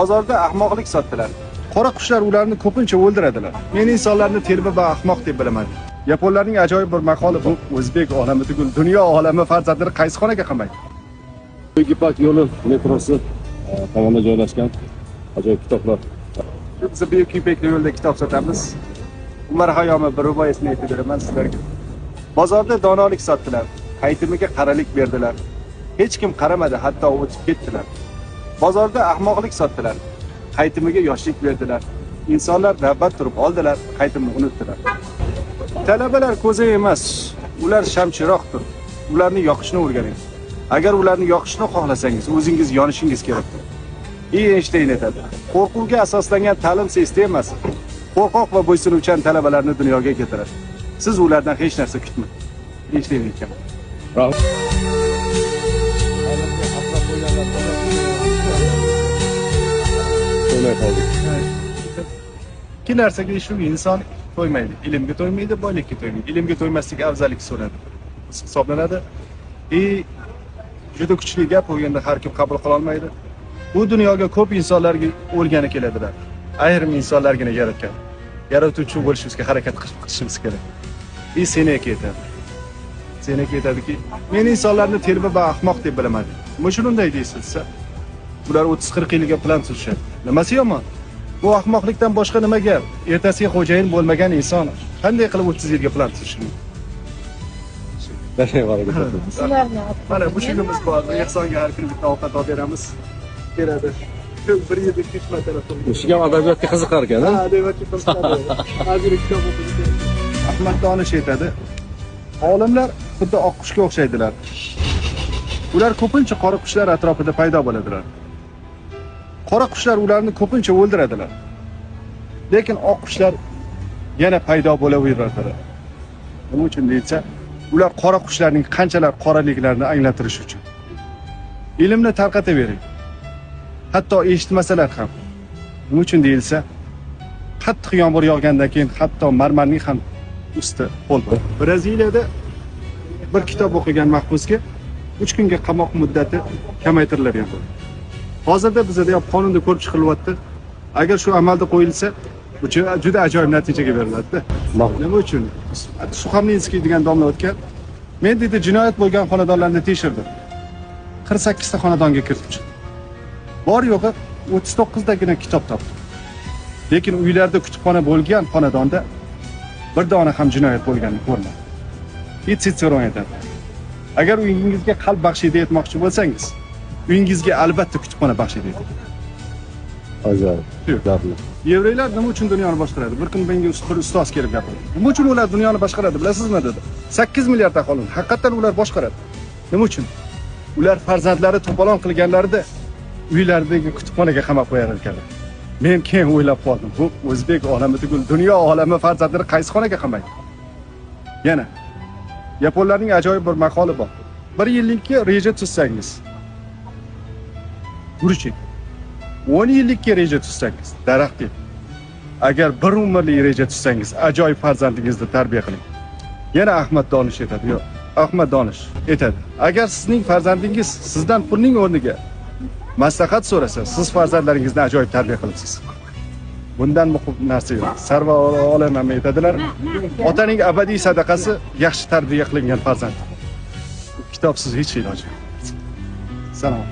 Bozorda ahmoqlik sotdilar. Qora qushlar ularni ko'pincha o'ldiradilar. Men insonlarni telba va ahmoq deb bilaman. Yaponlarning ajoyib bir maqoli bu. O'zbek olami tugul dunyo olami farzandlari qaysi xonaga qamaydi? Ipak yo'li metrosi tomonda joylashgan ajoyib kitoblar. Biz Buyuk Ipak yo'lida kitob sotamiz. Umar Hayomi bir rivoyatini aytib beraman sizlarga. Bozorda donolik sotdilar. Qaytimiga qaralik berdilar. Hech kim qaramadi, hatto o'tib ketdilar. Bozorda ahmoqlik sotdilar. Qaytimiga yoshlik berdilar. İnsanlar navbat turib oldilar, qaytimni unutdilar. Talabalar ko'zi emas, ular shamchiroqdir. Ularni yoqishni o'rganing. Agar ularni yoqishni xohlasangiz, o'zingiz yonishingiz kerak. Einstein aytadi. Qo'rquvga asoslangan ta'lim sistemasi qo'rqoq va bo'ysunuvchan talabalarni dunyoga keltiradi. Siz ulardan hech narsa kutmang. Einstein aytgan. Bravo. İki narsaga shu inson to'ymaydi. Ilmga to'ymaydi, boylikka to'ymaydi. Ilmga to'ymaslik afzallik so'radi. Hisoblanadi. Juda kuchli gap, u endi har kim qabul qila olmaydi. Bu dunyoga ko'p insonlarga o'lgani keladilar. Ayrim insonlargina yaratgan. Yaratuvchi bo'lishimizga harakat qilishimiz kerak. Seneka aytadi. Seneka aytadiki, men insonlarni telba va ahmoq deb bilaman. Nima shunday deysiz? Ular 30-40 yilga plan tuzishadi. Nimasi yomon? Bu ahmoqlikdan boshqa nima gap? Ertasiga xo'jayin bo'lmagan inson qanday qilib 30 yilga plan tuzishi mumkin? Mana bu shunimiz bor. Ehsonga har kuni bitta ovqat olib beramiz. Keladi. Bir yilda 3 marta to'g'ri. Shu ham adabiyotga qiziqar ekan, ha? Adabiyotga qiziqadi. Hozir kitob o'qiydi. Ahmad Donish aytadi. Olimlar xuddi oq qushga o'xshaydilar. Ular ko'pincha qora qushlar atrofida paydo bo'ladilar. Qora qushlar ularni ko'pincha o'ldiradilar. Lekin oq qushlar yana paydo bo'laveradilar. Nima uchun deysa, ular qora qushlarning qanchalar qoraliklarini anglatirish uchun. Ilmni tarqatavering. Hatto eshitmasalar ham. Nima uchun deyilsa, qattiq yomg'ir yog'gandan keyin hatto marmarning ham usti ho'l bo'ladi. Braziliyada bir kitob o'qigan mahbusga 3 kunga qamoq muddati kamaytirilgan. Hozirda bizda ham qonunda ko'rib chiqilyapti. Agar shu amalda qo'yilsa, bu juda ajoyib natijaga beriladi. Nima uchun? Suxamlinskiy degan domla o'tgan. Men dedi jinoyat bo'lgan xonadonlarni tekshirdim. 48 ta xonadonga kirib chiqdim. Bor yo'g'i 39 dagina kitob topdim. Lekin uylarda kutubxona bo'lgan xonadonda bir dona ham jinoyat bo'lganini ko'rmadim. Sitseron aytadi. Agar uyingizga qalb baxshida etmoqchi bo'lsangiz, uyingizga albatta kutubxona baxshida eting. Ajoyib. Yevreylar nima uchun dunyoni boshqaradi? Bir kun menga bir ustoz kelib gapirdi. Nima uchun ular dunyoni boshqaradi, bilasizmi dedi. 8 milliard aholi. Haqiqatan ular boshqaradi. Nima uchun? Ular farzandlari to'polon qilganlarida uylaridagi kutubxonaga qamab qo'yar ekanlar. Men keyin o'ylab qoldim. Bu o'zbek olami tugul dunyo olami farzandlari qaysi xonaga qamaydi? Yana Yaponlarning ajoyib bir maqoli bor. 1 yillikka reja tuzsangiz, guruching. 10 yillikka reja tuzsangiz, daraxt ek. Agar bir umrlik reja tuzsangiz, ajoyib farzandingizni tarbiya qiling. Yana Ahmad Donish aytadi. Yo'q, Ahmad Donish aytadi. Agar sizning farzandingiz sizdan pulning o'rniga maslahat so'rasa, siz farzandlaringizni ajoyib tarbiya qilasiz. Bundan muhim narsa yo'q. Sarvar olamam aytadilar. Otaning abadiy sadaqasi yaxshi tarbiya qilingan farzand. Kitobsiz hech iloji yo'q. Salom.